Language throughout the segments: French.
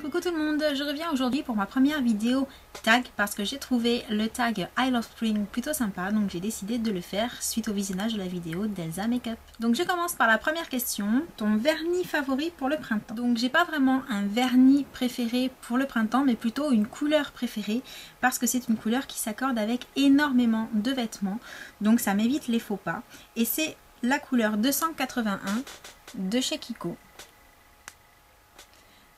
Coucou tout le monde, je reviens aujourd'hui pour ma première vidéo tag parce que j'ai trouvé le tag I Love Spring plutôt sympa, donc j'ai décidé de le faire suite au visionnage de la vidéo d'Elsa Makeup. Donc je commence par la première question, ton vernis favori pour le printemps. Donc j'ai pas vraiment un vernis préféré pour le printemps mais plutôt une couleur préférée parce que c'est une couleur qui s'accorde avec énormément de vêtements, donc ça m'évite les faux pas et c'est la couleur 281 de chez Kiko.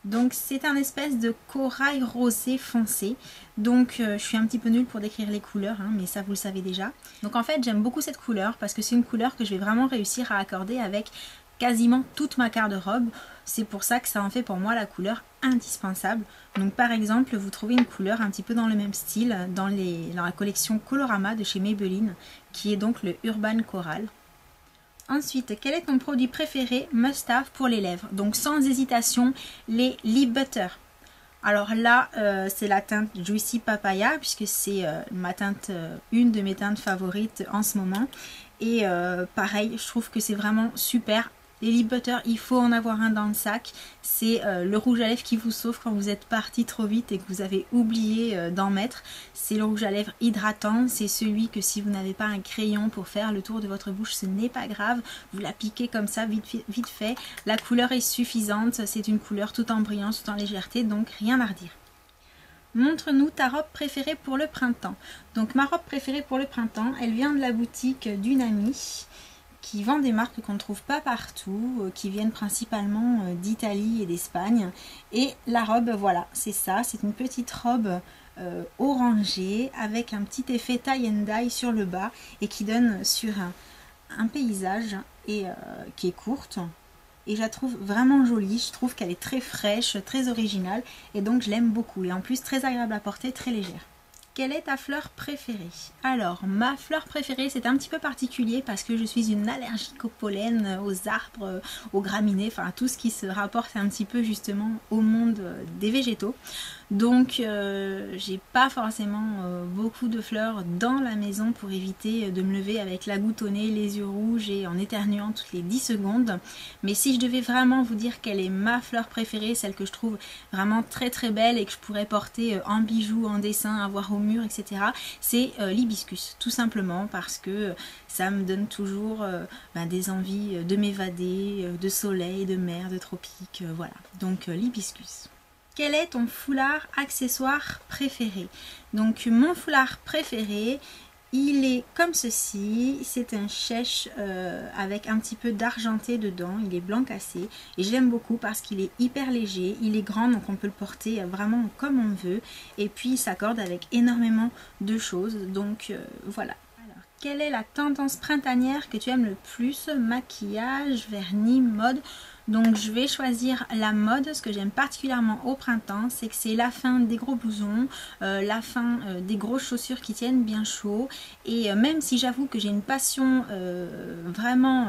Donc c'est un espèce de corail rosé foncé, donc je suis un petit peu nulle pour décrire les couleurs, hein, mais ça vous le savez déjà. Donc en fait j'aime beaucoup cette couleur parce que c'est une couleur que je vais vraiment réussir à accorder avec quasiment toute ma garde-robe. C'est pour ça que ça en fait pour moi la couleur indispensable. Donc par exemple vous trouvez une couleur un petit peu dans le même style dans la collection Colorama de chez Maybelline, qui est donc le Urban Coral. Ensuite, quel est ton produit préféré must-have pour les lèvres? Donc sans hésitation, les Lip Butter. Alors là, c'est la teinte Juicy Papaya, puisque c'est ma teinte, une de mes teintes favorites en ce moment. Et pareil, je trouve que c'est vraiment super. Les Lip Butter, il faut en avoir un dans le sac. C'est le rouge à lèvres qui vous sauve quand vous êtes parti trop vite et que vous avez oublié d'en mettre. C'est le rouge à lèvres hydratant. C'est celui que si vous n'avez pas un crayon pour faire le tour de votre bouche, ce n'est pas grave. Vous l'appliquez comme ça, vite fait. La couleur est suffisante. C'est une couleur tout en brillance, tout en légèreté, donc rien à redire. Montre-nous ta robe préférée pour le printemps. Donc ma robe préférée pour le printemps, elle vient de la boutique d'une amie qui vend des marques qu'on ne trouve pas partout, qui viennent principalement d'Italie et d'Espagne. Et la robe, voilà, c'est ça, c'est une petite robe orangée avec un petit effet tie and dye sur le bas et qui donne sur un paysage et qui est courte. Et je la trouve vraiment jolie, je trouve qu'elle est très fraîche, très originale et donc je l'aime beaucoup. Et en plus très agréable à porter, très légère. Quelle est ta fleur préférée? Alors, ma fleur préférée, c'est un petit peu particulier parce que je suis une allergique au pollen, aux arbres, aux graminées, enfin tout ce qui se rapporte un petit peu justement au monde des végétaux. Donc, j'ai pas forcément beaucoup de fleurs dans la maison pour éviter de me lever avec la goutte au nez, les yeux rouges et en éternuant toutes les 10 secondes. Mais si je devais vraiment vous dire quelle est ma fleur préférée, celle que je trouve vraiment très très belle et que je pourrais porter en bijoux, en dessin, avoir au mur, etc. c'est l'hibiscus, tout simplement parce que ça me donne toujours des envies de m'évader, de soleil, de mer, de tropiques, voilà. Donc l'hibiscus. Quel est ton foulard accessoire préféré? Donc mon foulard préféré, il est comme ceci, c'est un chèche avec un petit peu d'argenté dedans, il est blanc cassé et je l'aime beaucoup parce qu'il est hyper léger, il est grand donc on peut le porter vraiment comme on veut et puis il s'accorde avec énormément de choses, donc voilà. Alors, quelle est la tendance printanière que tu aimes le plus? Maquillage, vernis, mode? Donc je vais choisir la mode. Ce que j'aime particulièrement au printemps, c'est que c'est la fin des gros blousons, la fin des grosses chaussures qui tiennent bien chaud. Et même si j'avoue que j'ai une passion vraiment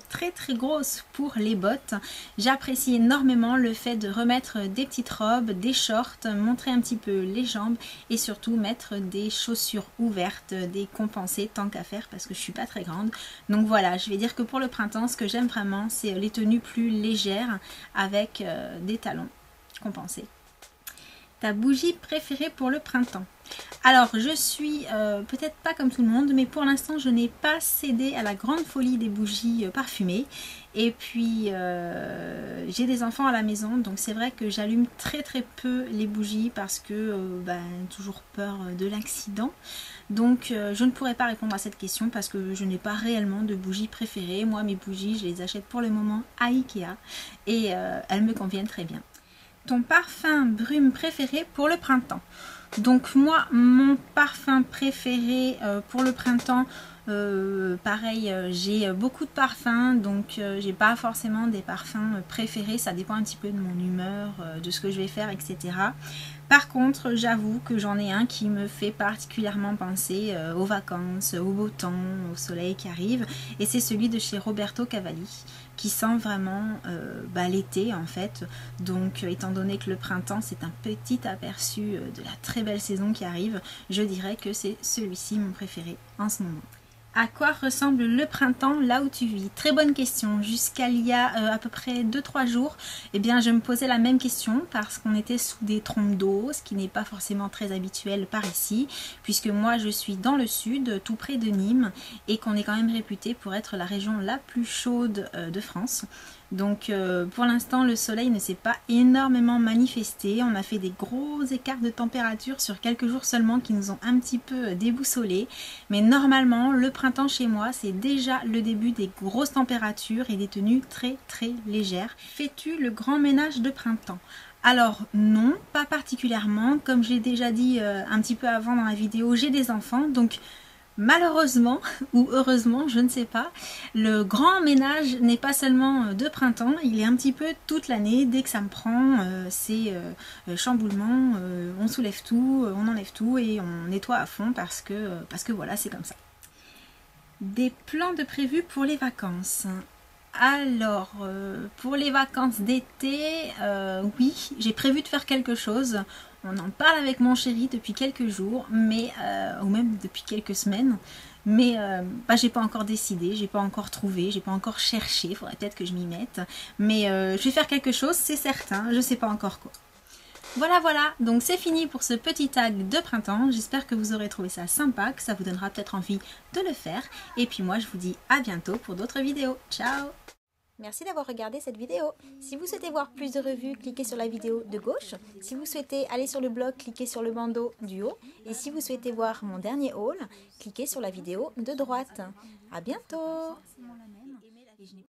très très grosse pour les bottes, j'apprécie énormément le fait de remettre des petites robes, des shorts, montrer un petit peu les jambes et surtout mettre des chaussures ouvertes, des compensées tant qu'à faire parce que je suis pas très grande. Donc voilà, je vais dire que pour le printemps, ce que j'aime vraiment, c'est les tenues plus légère avec des talons compensés. Ta bougie préférée pour le printemps? Alors je suis peut-être pas comme tout le monde, mais pour l'instant je n'ai pas cédé à la grande folie des bougies parfumées. Et puis j'ai des enfants à la maison, donc c'est vrai que j'allume très très peu les bougies parce que toujours peur de l'accident. Donc je ne pourrais pas répondre à cette question parce que je n'ai pas réellement de bougies préférées. Moi mes bougies je les achète pour le moment à Ikea et elles me conviennent très bien. Ton parfum brume préféré pour le printemps? Donc moi mon parfum préféré pour le printemps, pareil, j'ai beaucoup de parfums, donc j'ai pas forcément des parfums préférés, ça dépend un petit peu de mon humeur, de ce que je vais faire, etc. Par contre, j'avoue que j'en ai un qui me fait particulièrement penser aux vacances, au beau temps, au soleil qui arrive, et c'est celui de chez Roberto Cavalli, qui sent vraiment l'été en fait. Donc étant donné que le printemps c'est un petit aperçu de la très belle saison qui arrive, je dirais que c'est celui-ci mon préféré en ce moment. À quoi ressemble le printemps là où tu vis? Très bonne question. Jusqu'à il y a à peu près 2-3 jours, eh bien, je me posais la même question parce qu'on était sous des trompes d'eau, ce qui n'est pas forcément très habituel par ici, puisque moi je suis dans le sud, tout près de Nîmes, et qu'on est quand même réputé pour être la région la plus chaude de France. Donc pour l'instant le soleil ne s'est pas énormément manifesté, on a fait des gros écarts de température sur quelques jours seulement qui nous ont un petit peu déboussolés, mais normalement le printemps chez moi c'est déjà le début des grosses températures et des tenues très très légères. Fais-tu le grand ménage de printemps? Alors non, pas particulièrement, comme je l'ai déjà dit un petit peu avant dans la vidéo, j'ai des enfants, donc malheureusement ou heureusement, je ne sais pas, le grand ménage n'est pas seulement de printemps, il est un petit peu toute l'année. Dès que ça me prend, c'est chamboulement, on soulève tout, on enlève tout et on nettoie à fond parce que voilà, c'est comme ça. Des plans de prévus pour les vacances. Alors, pour les vacances d'été, oui, j'ai prévu de faire quelque chose. On en parle avec mon chéri depuis quelques jours, mais ou même depuis quelques semaines. Mais j'ai pas encore décidé, j'ai pas encore trouvé, j'ai pas encore cherché. Il faudrait peut-être que je m'y mette. Mais je vais faire quelque chose, c'est certain. Je sais pas encore quoi. Voilà, donc c'est fini pour ce petit tag de printemps. J'espère que vous aurez trouvé ça sympa, que ça vous donnera peut-être envie de le faire. Et puis moi, je vous dis à bientôt pour d'autres vidéos. Ciao! Merci d'avoir regardé cette vidéo. Si vous souhaitez voir plus de revues, cliquez sur la vidéo de gauche. Si vous souhaitez aller sur le blog, cliquez sur le bandeau du haut. Et si vous souhaitez voir mon dernier haul, cliquez sur la vidéo de droite. À bientôt!